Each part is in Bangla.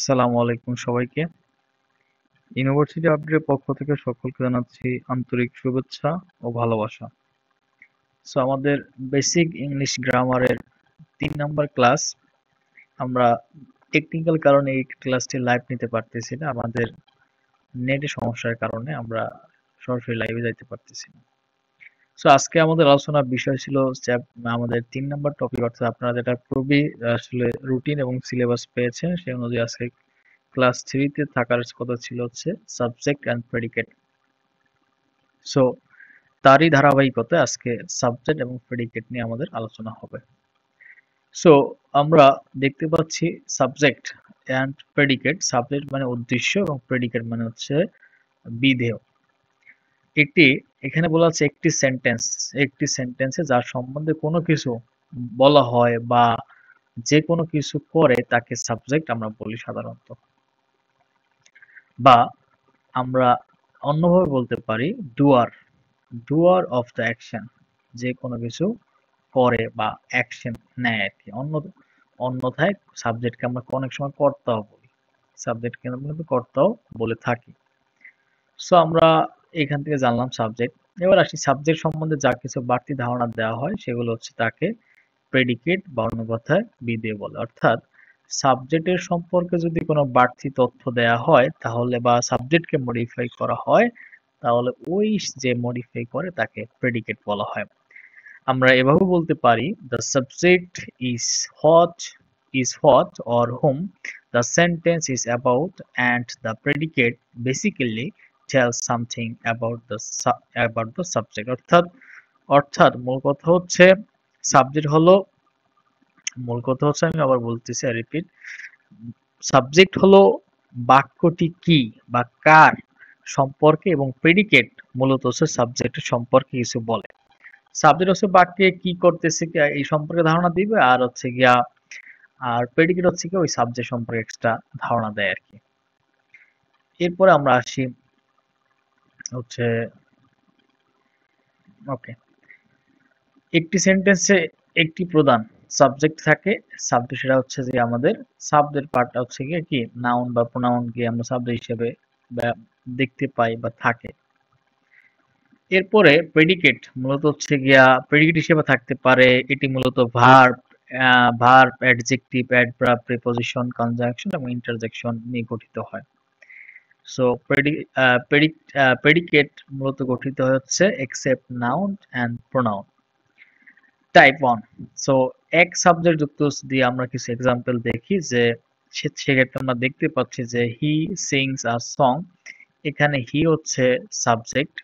আসসালামু আলাইকুম সবাইকে। ইউনিভার্সিটি আপডেটের পক্ষ থেকে সকলকে জানাচ্ছি আন্তরিক শুভেচ্ছা ও ভালোবাসা। আমাদের বেসিক ইংলিশ গ্রামারের 3 নাম্বার ক্লাস। আমরা টেকনিক্যাল কারণে এই ক্লাসটি লাইভ নিতে পারতেছি না। আমাদের নেটের সমস্যার কারণে আমরা সরাসরি লাইভে যাইতে পারতেছি না। আজকে আমাদের আলোচনার বিষয় ছিল আমাদের 3 নাম্বার টপিক, অর্থাৎ আপনারা যেটা খুবই আসলে রুটিন এবং সিলেবাস পেয়েছেন সেই অনুযায়ী আজকে ক্লাস 3 তে থাকার কথা ছিল হচ্ছে সাবজেক্ট অ্যান্ড প্রেডিকেট। সো তারই ধারাবাহিকতায় আজকে সাবজেক্ট এবং প্রেডিকেট নিয়ে আমাদের আলোচনা হবে। সো আমরা দেখতে পাচ্ছি সাবজেক্ট অ্যান্ড প্রেডিকেট। সাবজেক্ট মানে উদ্দেশ্য এবং প্রেডিকেট মানে হচ্ছে বিধেয়। একটি এখানে বলা আছে একটি সেন্টেন্সে যার সম্বন্ধে কোনো কিছু বলা হয় বা যে কোনো কিছু করে তাকে সাবজেক্ট আমরা বলি সাধারণত। বা আমরা অন্যভাবে বলতে পারি ডুয়ার অফ দ্য অ্যাকশন, যে কোনো কিছু করে বা অ্যাকশন নেয় আর কি। অন্যথায় সাবজেক্টকে আমরা অনেক সময় কর্তাও বলি, সাবজেক্টকে আমরা কিন্তু কর্তাও বলে থাকি। আমরা এখান থেকে জানলাম সাবজেক্ট। এবার আসি সাবজেক্ট সম্বন্ধে যা কিছু বাড়তি ধারণা দেওয়া হয় সেগুলো হচ্ছে তাকে প্রেডিকেট বা অন্য কথায় বিধেয় বলে। অর্থাৎ সাবজেক্টের সম্পর্কে যদি কোনো বাড়তি তথ্য দেয়া হয় তাহলে বা সাবজেক্টকে মডিফাই করা হয় তাহলে ওই যে মডিফাই করে তাকে প্রেডিকেট বলা হয়। আমরা এভাবে বলতে পারি the subject is what or whom the sentence is about, and the predicate basically tells something about the subject. অর্থাৎ মূল কথা হচ্ছে আমি আবার বলতেছি, রিপিট। সাবজেক্ট হলো বাক্যটি কি বা কার সম্পর্কে, এবং প্রেডিকেট মূলত হচ্ছে সাবজেক্টের সম্পর্কে কিছু বলে। সাবজেক্ট হচ্ছে বাক্যে কি করতেছে এই সম্পর্কে ধারণা দিবে, আর প্রেডিকেট হচ্ছে কি ওই সাবজেক্ট সম্পর্কে এক্সট্রা ধারণা দেয় আর কি। এরপরে আমরা আসি হচ্ছে ওকে, একটি সেন্টেন্সে একটি প্রধান সাবজেক্ট থাকে। সাবজেক্ট সেটা হচ্ছে যে আমাদের সাবজেক্ট পার্টটা হচ্ছে গিয়ে কি নাউন বা প্রোনাউন কে আমরা সাবজেক্ট হিসেবে দেখতে পাই বা থাকে। এরপরে প্রেডিকেট হিসেবে থাকতে পারে। এটি মূলত verb, adjective, adverb, preposition, conjunction এবং ইন্টারজেকশন নিয়ে গঠিত হয়। সো প্রেডিকেট মূলত গঠিত হচ্ছে except noun and pronoun. Type 1। So এক সাবজেক্ট যুক্ত দিয়ে আমরা কিছু এক্সাম্পল দেখি যে সেক্ষেত্রে আমরা দেখতে পাচ্ছি যে হি সিংস আ সং, এখানে হি হচ্ছে subject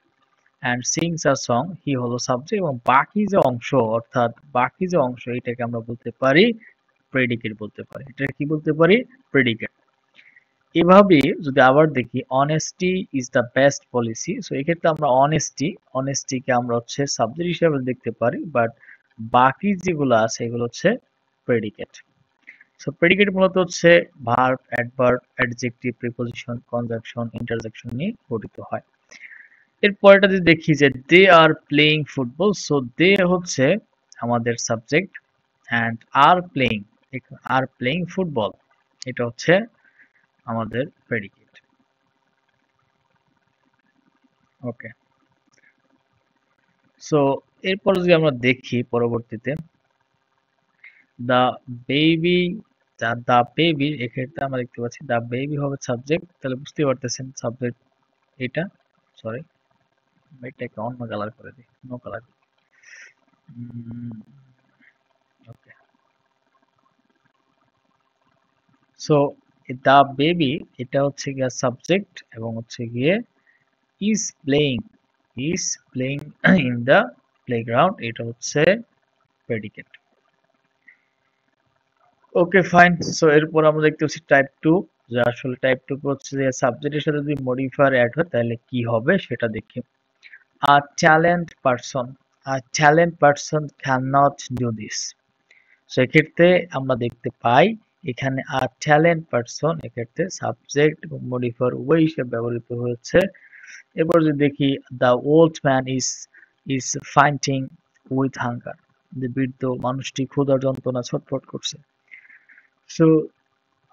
and sings a song, he হলো সাবজেক্ট, এবং বাকি যে অংশ এটাকে আমরা বলতে পারি প্রেডিকেট বলতে পারি। এটা কি বলতে পারি? প্রেডিকেট। এভাবে যদি আবার দেখি honesty is the best policy, so এক্ষেত্রে আমরা অনেস্টিকে আমরা হচ্ছে সাবজেক্ট হিসেবে দেখতে পারি, বাট বাকি যেগুলো আছে এগুলো হচ্ছে প্রেডিকেট। সো প্রেডিকেট মূলত হচ্ছে verb, adverb, adjective, preposition, conjunction, interjection নিয়ে গঠিত হয়। এরপরটা যদি দেখি যে they are playing football, so they হচ্ছে আমাদের subject and are playing football, এটা হচ্ছে আমাদের প্রেডিকেট। ওকে, সো এরপর যদি আমরা দেখি পরবর্তীতে দা বেবি, দা বেবি, এক্ষেত্রে আমরা দেখতে পাচ্ছি দা বেবি হবে সাবজেক্ট। তাহলে বুঝতে পারতেছেন সাবজেক্ট এটা, সরি এটাকে অন্য কালার করে দিই, no colour. Okay, so the baby এটা হচ্ছে গিয়ে সাবজেক্ট এবং হচ্ছে গিয়ে is playing is playing in the playground, এটা হচ্ছে প্রেডিকেট। Okay fine. সো এরপর আমরা দেখতে পাচ্ছি টাইপ 2, যে আসলে টাইপ 2 হচ্ছে যে সাবজেক্টের সাথে যদি মডিফায়ার অ্যাড হয় তাহলে কি হবে সেটা দেখি। A talent person, can not do this. সেক্ষেত্রে আমরা দেখতে পাই এখানে আ ট্যালেন্ট পারসন এক্ষেত্রে সাবজেক্ট এবং মডিফায়ার উভয় হিসেবে ব্যবহৃত হয়েছে। এরপর যদি দেখি the old man is fighting with hunger, যে বৃদ্ধ মানুষটি ক্ষুধার যন্ত্রণা ছটফট করছে। সো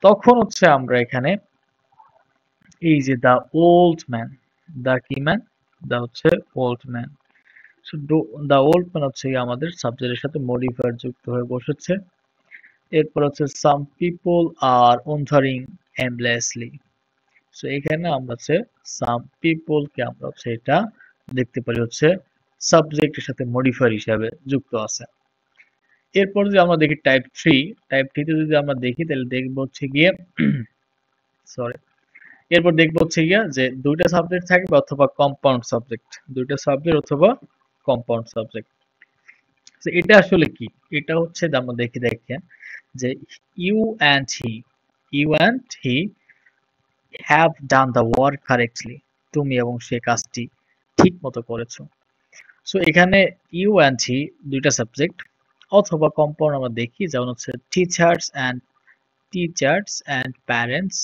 তখন হচ্ছে আমরা এখানে এই যে দ্য ওল্ড ম্যান, দ্য কি ম্যান, দ্য হচ্ছে old man. So the old man হচ্ছে আমাদের সাবজেক্টের সাথে মডিফায়ার যুক্ত হয়ে বসেছে। এরপর হচ্ছে সাম people are wandering aimlessly. So এখানে আমরা হচ্ছে সাম পিপল কে আমরা হচ্ছে এটা দেখতে পারি হচ্ছে সাবজেক্টের সাথে মডিফায়ার হিসাবে যুক্ত আছে। এরপর যদি আমরা দেখি টাইপ থ্রি তে যদি আমরা দেখি তাহলে দেখবো হচ্ছে গিয়ে সরি, এরপর দেখবো হচ্ছে গিয়ে যে দুইটা সাবজেক্ট থাকবে অথবা কম্পাউন্ড সাবজেক্ট, দুইটা সাবজেক্ট অথবা কম্পাউন্ড সাবজেক্ট। তো এটা আসলে কি? এটা হচ্ছে যে আমরা দেখেন যে you and he, you and he have done the work correctly, তুমি এবং সে কাজটি ঠিক মতো করেছো। সো এখানে ইউ অ্যান্ড হি দুইটা সাবজেক্ট, অথবা কম্পাউন্ড আমরা দেখি যেমন হচ্ছে teachers and parents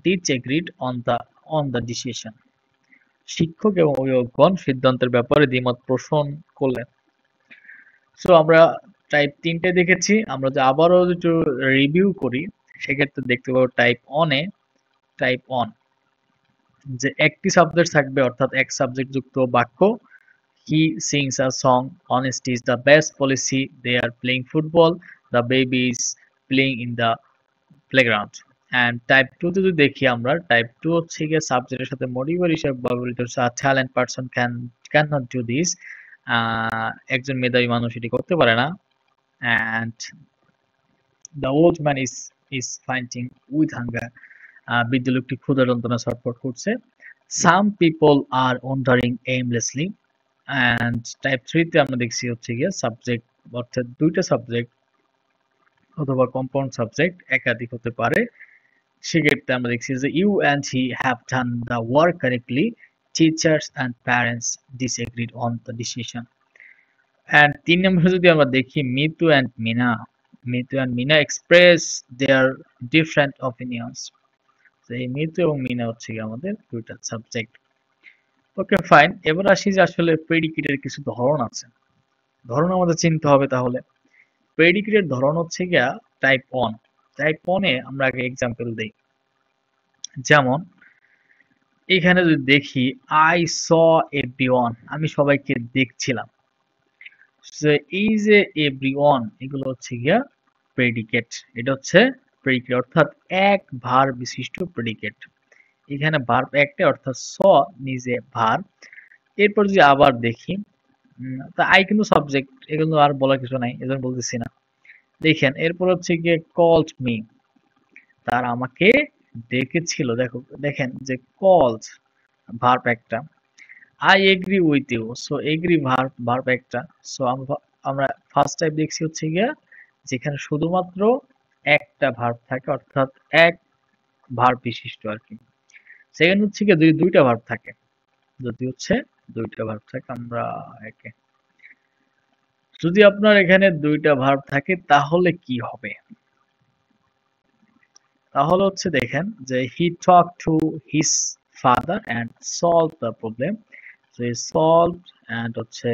disagreed on the decision. শিক্ষক এবং অভিভাবকগণ সিদ্ধান্তের ব্যাপারে দ্বিমত পোষণ করলেন। সো আমরা টাইপ 3টে দেখেছি। আমরা যদি আবারও একটু রিভিউ করি সেক্ষেত্রে দেখতে পাবো টাইপ অন যে একটি সাবজেক্ট থাকবে অর্থাৎ এক সাবজেক্ট যুক্ত বাক্য। হি sings a song, honesty is the best policy, they are playing football, the baby is playing in the playground. And type 2 তে যদি দেখি আমরা টাইপ 2 হচ্ছে গিয়ে সাবজেক্টের সাথে মডিফায়ার হিসেবে ব্যবহৃত হচ্ছে talent person can not do this, একজন মেধাবী মানুষ এটি করতে পারে না। And the old man is fighting with hunger, বৃদ্ধ লোকটি ক্ষুধা যন্ত্রণা ছটফট করছে। Some people are wandering aimlessly. And type 3 তে আমরা দেখছি হচ্ছে গিয়ে সাবজেক্ট অর্থাৎ দুইটা সাবজেক্ট অথবা কম্পাউন্ড সাবজেক্ট একাধিক হতে পারে। সেক্ষেত্রে আমরা দেখছি যে you and he have done the work correctly, teachers and parents disagreed on the decision. And 3 নম্বরে যদি আমরা দেখি Mitu and Mina express their different opinions. এই মিতু এবং মিনা হচ্ছে আমাদের দুইটা সাবজেক্ট। ওকে ফাইন, এবার আসি যে আসলে প্রেডিকেটের কিছু ধরন আছে, ধরন আমাদের চিনতে হবে। তাহলে প্রেডিকেটের ধরন হচ্ছে গিয়া টাইপ ওয়ানে আমরা আগে এক্সাম্পল দেই। যেমন এখানে যদি দেখি আই স এভরিওয়ান, আমি সবাইকে দেখছিলাম। এই যে এভরিওয়ান এগুলো হচ্ছে গিয়া প্রেডিকেট, এটা হচ্ছে প্রেডিকেট অর্থাৎ এক ভার বিশিষ্ট প্রেডিকেট। এখানে ভার্ব একটা অর্থাৎ স নিজে ভার। এরপর যদি আবার দেখি তা আই কিন্তু সাবজেক্ট, এগুলো আর বলার কিছু নাই, এজন্য বলতেছি না। দেখেন এরপর হচ্ছে গিয়ে কল্ড মি, তার আমাকে ডেকেছিল। দেখেন যে কলড ভার্ব একটা। I agree with you, so agree verb একটা। সো আমরা ফার্স্ট টাইপ দেখছি হচ্ছে গিয়া যেখানে শুধুমাত্র একটা ভার্ব থাকে অর্থাৎ এক ভার্ব বিশিষ্ট আর কি। সেকেন্ড হচ্ছে গিয়ে যদি দুইটা ভার্ব থাকে, আমরা একে যদি আপনার এখানে দুইটা ভার্ব থাকে তাহলে কি হবে? তাহলে হচ্ছে দেখেন যে he talk to his father and solve the problem. So he solve and হচ্ছে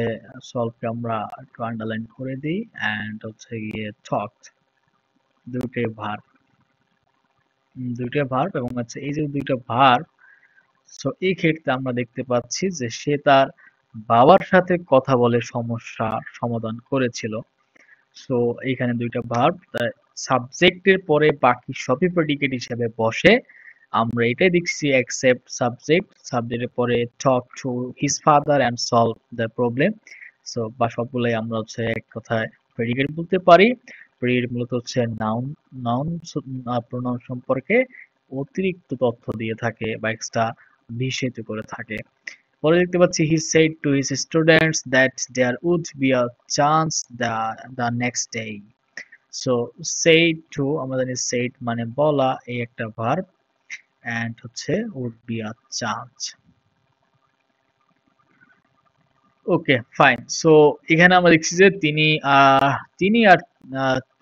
সলভকে আমরা একটু আন্ডারলাইন করে দিই অ্যান্ড হচ্ছে গিয়ে টকড, দুইটাই ভার্ব এবং হচ্ছে এই যে দুইটা ভার্ব। সো এই ক্ষেত্রে আমরা দেখতে পাচ্ছি যে সে তার বাবার সাথে কথা বলে সমস্যার সমাধান করেছিল। সো এখানে দুইটা ভার্ব, সাবজেক্টের পরে বাকি সবই প্রেডিকেট হিসেবে বসে। আমরা এটাই দেখছি এক্সেপ্ট সাবজেক্টের পরে talk to his father and solve the problem. So বা সবগুলাই আমরা হচ্ছে এক কথায় প্রেডিকেট বলতে পারি। প্রেডিকেট মূলত হচ্ছে নাউন প্রোনাউন সম্পর্কে অতিরিক্ত তথ্য দিয়ে থাকে বা এক্সট্রা বিশেষিত করে থাকে। পরে দেখতে পাচ্ছি he said to his students that there would be a chance the next day. So said to আমরা জানি said মানে বলা, এই একটা ভার্ব and হচ্ছে would be a chance. Okay fine. So এখানে আমরা দেখছি যে তিনি আর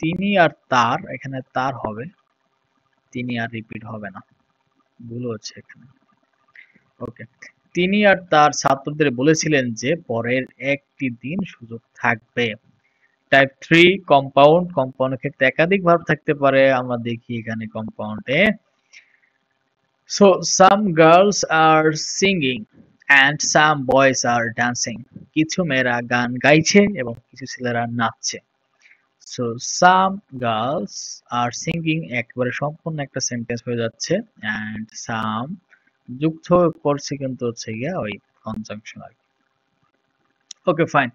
তিনি আর তার, এখানে তার হবে, তিনি আর রিপিট হবে না, ভুল হচ্ছে এখানে। ওকে, তিনি আর তার ছাত্রদের বলেছিলেন যে পরের একটি দিন সুযোগ থাকবে। টাইপ 3 কম্পাউন্ড, কম্পাউন্ডের ক্ষেত্রে একাধিক ভার্ব থাকতে পারে। আমরা দেখি এখানে কম্পাউন্ডে, so some girls are singing and some boys are dancing. কিছু মেয়েরা গান গাইছে এবং কিছু ছেলেরা নাচছে। So some girls are singing একবারে সম্পূর্ণ একটা সেন্টেন্স হয়ে যাচ্ছে, অ্যান্ড সাম যুক্ত করছে কিন্তু হচ্ছে গিয়া ওই কনজাংশন আর কি। Okay fine.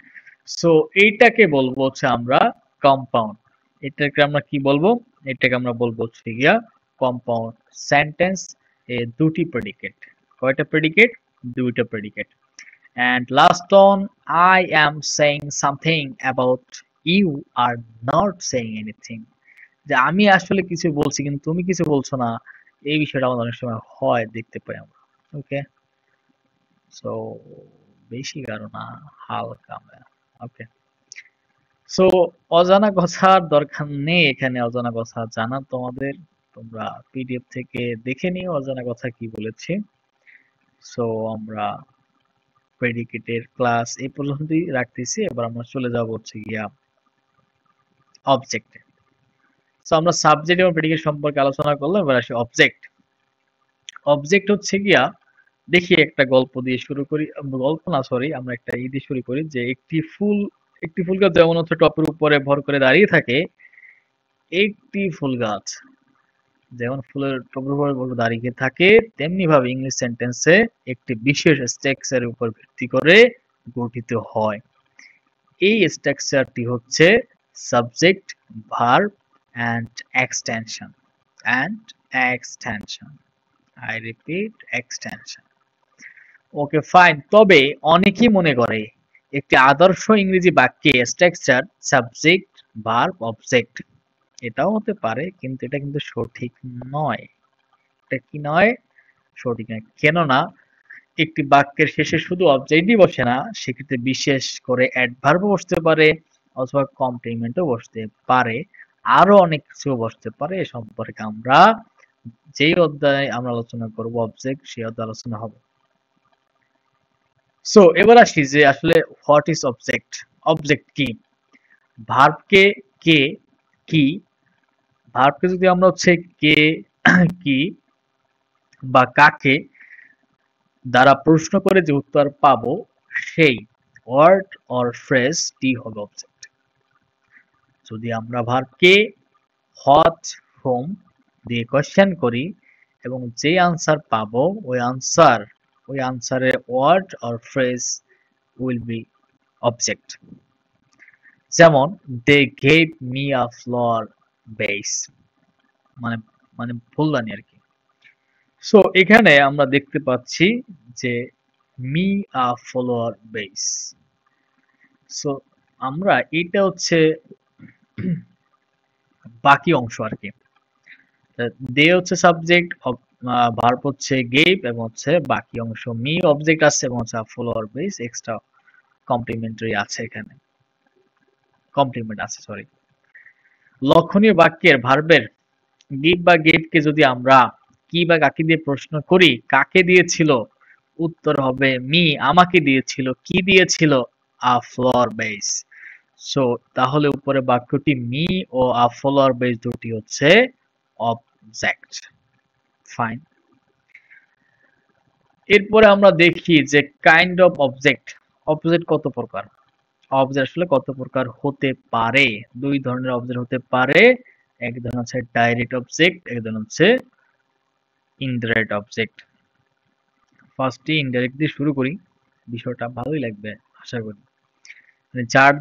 সো এইটাকে বলবো হচ্ছে আমরা কম্পাউন্ড। এটাকে আমরা কি বলবো? এটাকে আমরা বলবো হচ্ছে গিয়া কম্পাউন্ড সেন্টেন্স। এ দুটি প্রেডিকেট। কয়টা প্রেডিকেট? দুইটা predicate. And last one, I am saying something about you are not saying anything. যে আমি আসলে কিছু বলছি কিন্তু তুমি কিছু বলছো না, এই বিষয়টা আমাদের অনেক সময় হয়, দেখতে পাই আমরা। ওকে, সো বেশি গাঢ় না, হালকা। ওকে, সো অজানা কথার দরকার নেই এখানে, অজানা কথা জানা তোমাদের, তোমরা পিডিএফ থেকে দেখে নিও অজানা কথা কি বলেছি। সো আমরা প্রেডিকেটের ক্লাস এই পর্যন্তই রাখতেছি। এবার আমরা চলে যাব হচ্ছে গিয়া অবজেক্টে। সো আমরা সাবজেক্ট এবং প্রেডিকেট সম্পর্কে আলোচনা করলাম, এবার আসি অবজেক্ট। অবজেক্ট হচ্ছে গিয়া, দেখি একটা গল্প দিয়ে শুরু করি, গল্প না সরি, আমরা একটা দিয়ে শুরু করি, যে একটি ফুল গাছ যেমন হচ্ছে টপের উপরে ভর করে দাঁড়িয়ে থাকে, একটি ফুল গাছ যেমন ফুলের টপের উপরে ভর করে দাঁড়িয়ে থাকে, তেমনি ভাবে ইংলিশ সেন্টেন্সে একটি বিশেষ স্ট্রাকচারের উপর ভিত্তি করে গঠিত হয়। এই স্ট্রাকচারটি হচ্ছে subject, verb and extension. I repeat, extension. Okay fine. তবে অনেকেই মনে করে একটি আদর্শ ইংরেজি বাক্যে স্ট্রাকচার সাবজেক্ট, ভার্ব, অবজেক্ট। এটাও হতে পারে, কিন্তু এটা কিন্তু সঠিক নয়। এটা কি নয়? সঠিক নয়। কেননা একটি বাক্যের শেষে শুধু অবজেক্টই বসে না, সেক্ষেত্রে বিশেষ করে অ্যাডভার্বও বসতে পারে অথবা কমপ্লিমেন্টও বসতে পারে, আরো অনেক কিছু বসতে পারে। এ সম্পর্কে আমরা যেই অধ্যায়ে আমরা আলোচনা করব অবজেক্ট, সেই অধ্যায়ে আলোচনা হবে। সো এবার আসি যে আসলে হোয়াট ইজ অবজেক্ট। অবজেক্ট কি? ভার্বকে কে, কি, ভার্বকে যদি আমরা হচ্ছে কে, কি বা কাকে দ্বারা প্রশ্ন করে যে উত্তর পাবো, সেই ওয়ার্ড অর ফ্রেজটি হবে অবজেক্ট। যদি আমরা ভার্বকে হোয়াট, হোম দিয়ে কোয়েশ্চেন করি এবং যে আনসার পাবো, ওই আনসারের word or phrase will be object. যেমন they gave me a flower vase, মানে মানে ফুলদানি আর কি। সো এখানে আমরা দেখতে পাচ্ছি যে me a flower vase. So আমরা এটা হচ্ছে বাকি অংশ আর কি। দে হচ্ছে সাবজেক্ট, ভার্ব হচ্ছে গেভ এবং হচ্ছে বাকি অংশ মি অবজেক্ট আছে এবং হচ্ছে ফলোয়ার বেস এক্সট্রা কমপ্লিমেন্টারি আছে, এখানে কমপ্লিমেন্ট আছে সরি। লক্ষণীয় বাক্যের ভার্বের গিভ বা গেভকে যদি আমরা কি বা কাকে দিয়ে প্রশ্ন করি, কাকে দিয়েছিল, উত্তর হবে মি, আমাকে দিয়েছিল। কি দিয়েছিল? আ ফ্লোয়ার বেস। সো তাহলে উপরে বাক্যটি মি ও আ ফলোয়ার বেস দুটি হচ্ছে অবজেক্ট। ফাইন। এরপরে আমরা দেখি যে কাইন্ড অফ অবজেক্ট। অবজেক্ট কত প্রকার? অবজেক্ট আসলে কত প্রকার হতে পারে? দুই ধরনের অবজেক্ট হতে পারে। এক ধরনের হচ্ছে ডাইরেক্ট অবজেক্ট, এক ধরনের হচ্ছে ইনডাইরেক্ট অবজেক্ট। ফার্স্টে ইনডাইরেক্ট দিয়ে শুরু করি, বিষয়টা ভালোই লাগবে আশা করি। যার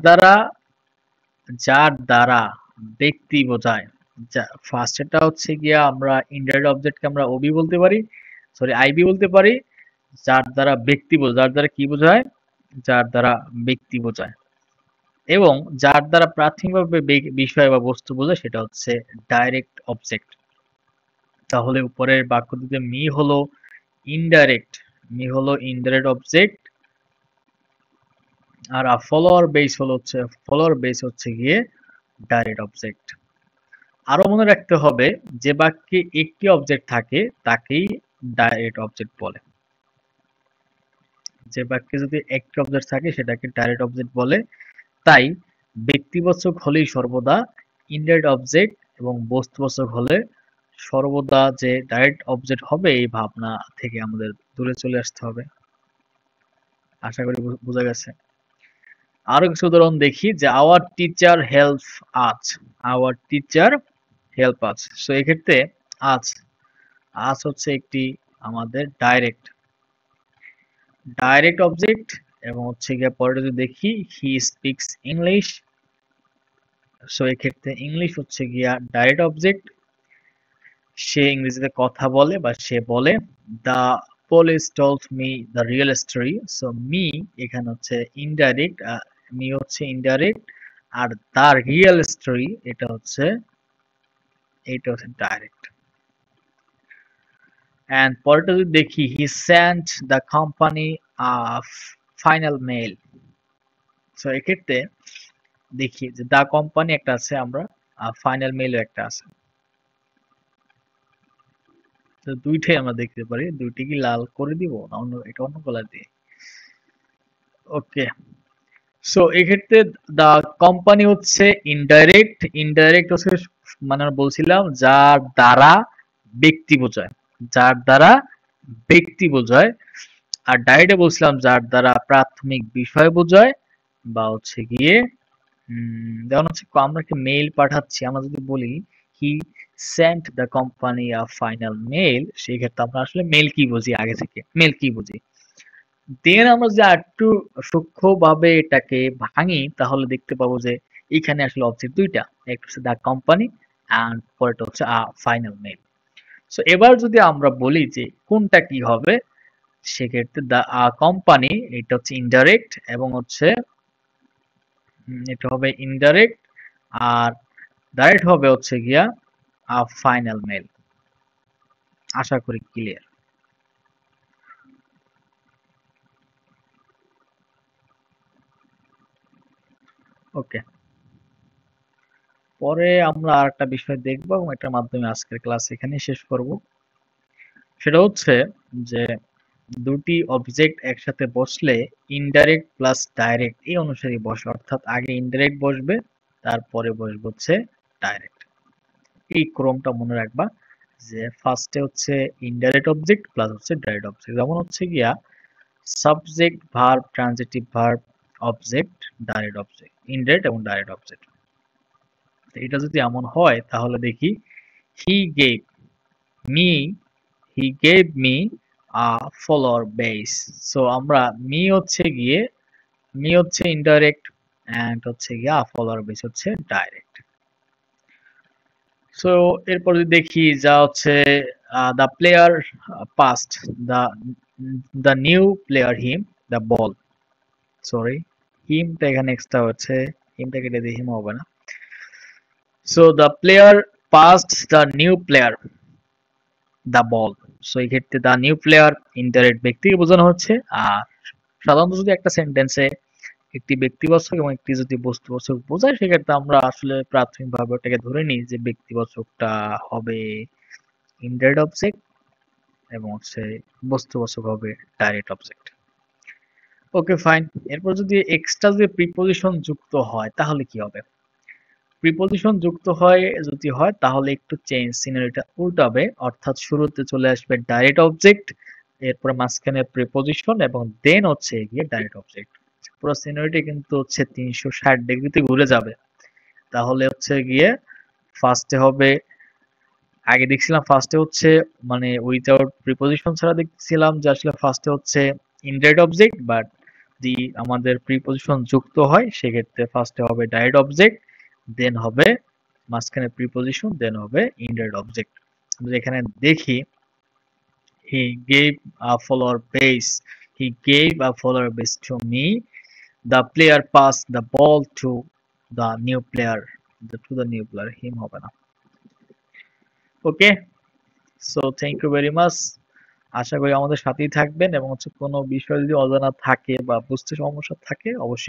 দ্বারা ব্যক্তি বোঝায়। ফার্স্টেরটা হচ্ছে গিয়া আমরা ইনডাইরেক্ট অবজেক্টকে আমরা ওবি বলতে পারি, সরি আইবি বলতে পারি। যার দ্বারা ব্যক্তি বোঝায়, যার দ্বারা কি বোঝায়? যার দ্বারা ব্যক্তি বোঝায়। এবং যার দ্বারা প্রাথমিকভাবে বিষয় বা বস্তু বোঝায়, সেটা হচ্ছে ডাইরেক্ট অবজেক্ট। তাহলে উপরের বাক্য দুটো মি হলো ইনডাইরেক্ট, অবজেক্ট, আর ফলোয়ার বেস হচ্ছে গিয়ে ডাইরেক্ট অবজেক্ট। আরো মনে রাখতে হবে যে বাক্যে একটি অবজেক্ট থাকে তাকেই ডাইরেক্ট অবজেক্ট বলে। যে বাক্যে যদি একটি অবজেক্ট থাকে সেটাকে ডাইরেক্ট অবজেক্ট বলে। তাই ব্যক্তিবাচক হলেই সর্বদা ইনডাইরেক্ট অবজেক্ট, এবং বস্তুবাচক হলে সর্বদা যে ডাইরেক্ট অবজেক্ট হবে এই ভাবনা থেকে আমাদের দূরে চলে আসতে হবে। আশা করি বোঝা গেছে। আরো কিছু উদাহরণ দেখি যে our teacher help us, our teacher help us. So এক্ষেত্রে আস, আস হচ্ছে একটি আমাদের ডাইরেক্ট ডাইরেক্ট অবজেক্ট, এবং হচ্ছে গিয়ে পরে যদি দেখি হি স্পিক্স ইংলিশ, সো এক্ষেত্রে ইংলিশ হচ্ছে গিয়া ডাইরেক্ট অবজেক্ট, সে ইংরেজিতে কথা বলে বা সে বলে। The police told me the real story, so me এখানে হচ্ছে ইনডাইরেক্ট, মি হচ্ছে indirect, are the real story এটা হচ্ছে ডাইরেক্ট। এন্ড পরেরটা যদি দেখি he sent the company final mail, so এক্ষেত্রে দেখি যে দা কোম্পানি একটা আছে, আমরা ফাইনাল মেইলও একটা আছে, তো দুইটাই আমরা দেখতে পারি। দুইটি কি লাল করে দিব না অন্য, এটা অন্য কালার দিয়ে? ওকে, সো এক্ষেত্রে দা কোম্পানি হচ্ছে ইনডাইরেক্ট, ইনডাইরেক্ট হচ্ছে মানে আমরা বলছিলাম যার দ্বারা ব্যক্তি বোঝায়, যার দ্বারা ব্যক্তি বোঝায়। আর ডাইরেক্টে বলছিলাম যার দ্বারা প্রাথমিক বিষয় বোঝায়, বা হচ্ছে গিয়ে যেমন হচ্ছে আমরা একটা মেইল পাঠাচ্ছি, আমরা যদি বলি he sent the company a final mail, সেই ক্ষেত্রে আমরা আসলে মেইল কি বুঝি, আগে থেকে মেইল কি বুঝি। দেন আমরা যদি একটু সূক্ষ্মভাবে এটাকে ভাঙি তাহলে দেখতে পাবো যে এখানে আসলে অবজেক্ট দুইটা, একটা হচ্ছে দ্য কোম্পানি এন্ড পরেরটা হচ্ছে আ ফাইনাল মেইল। সো এবার যদি আমরা বলি যে কোনটা কি হবে, সেক্ষেত্রে দ্য কোম্পানি এটা হচ্ছে ইনডাইরেক্ট, এবং হচ্ছে এটা হবে ইনডাইরেক্ট, আর ডাইরেক্ট হবে হচ্ছে গিয়া ফাইনাল মেল। আশা করি ক্লিয়ার। ওকে, পরে আমরা আরেকটা বিষয় দেখবো এবং এটার মাধ্যমে আজকের ক্লাস এখানে শেষ করব। সেটা হচ্ছে যে দুটি অবজেক্ট একসাথে বসলে ইনডাইরেক্ট প্লাস ডাইরেক্ট এই অনুসারে বসে, অর্থাৎ আগে ইনডাইরেক্ট বসবে তারপরে বসবে হচ্ছে ডাইরেক্ট। এই ক্রমটা মনে রাখবা যে ফার্স্টে হচ্ছে ইনডাইরেক্ট অবজেক্ট প্লাস হচ্ছে ডাইরেক্ট অবজেক্ট, যেমন হচ্ছে গিয়া subject verb transitive verb object direct object, indirect এবং ডাইরেক্ট অবজেক্ট। এটা যদি এমন হয় তাহলে দেখি he gave me, he gave me a flower vase. So আমরা মি হচ্ছে ইনডাইরেক্ট এন্ড হচ্ছে গিয়া ফলোয়ার বেস হচ্ছে ডাইরেক্ট। সো এরপর যদি দেখি যা হচ্ছে the player passed the the new player him the ball, sorry হিমটা এখানে এক্সট্রা হচ্ছে, হিমটা কেটে দিয়ে হিম হবে না। So the player passed the new player the ball, so এই ক্ষেত্রে দ্য নিউ প্লেয়ার ইনডাইরেক্ট ব্যক্তিকে বোঝানো হচ্ছে। আর সাধারণত যদি একটা সেন্টেন্সে একটি ব্যক্তিবাচক এবং একটি যদি বস্তুবাচক বোঝায় সেক্ষেত্রে আমরা আসলে প্রাথমিকভাবে ওটাকে ধরে নিই যে ব্যক্তিবাচকটা হবে ইনডাইরেক্ট অবজেক্ট এবং হচ্ছে বস্তুবাচক হবে ডাইরেক্ট অবজেক্ট। Okay fine. এরপর যদি এক্সট্রা যদি প্রিপোজিশন যুক্ত হয় তাহলে কি হবে? প্রিপোজিশন যুক্ত হয় যদি হয় তাহলে একটু চেঞ্জ, সিনারিটা উল্টাবে, অর্থাৎ শুরুতে চলে আসবে ডাইরেক্ট অবজেক্ট, এরপর মাঝখানে প্রিপোজিশন এবং দেন হচ্ছে গিয়ে ডাইরেক্ট অবজেক্ট। পুরো সিনারিটি কিন্তু হচ্ছে 360 ডিগ্রিতে ঘুরে যাবে। তাহলে হচ্ছে গিয়ে ফার্স্টে হবে, আগে দেখছিলাম ফার্স্টে হচ্ছে মানে উইথাউট প্রিপোজিশন ছাড়া দেখছিলাম যে আসলে ফার্স্টে হচ্ছে ইনডাইরেক্ট অবজেক্ট, বাট যদি আমাদের প্রিপোজিশন যুক্ত হয় সেক্ষেত্রে ফার্স্টে হবে ডাইরেক্ট অবজেক্ট, দেন হবে মাঝখানে প্রিপোজিশন, দেন হবে ইনডাইরেক্ট অবজেক্ট। আমরা এখানে দেখি he gave a flower vase, he gave a flower vase to me, the player pass the ball to the new player, him হবে না। Okay, so thank you very much. আশা করি আমাদের সাথেই থাকবেন এবং হচ্ছে কোনো বিষয় যদি অজানা থাকে বা বুঝতে সমস্যা থাকে অবশ্যই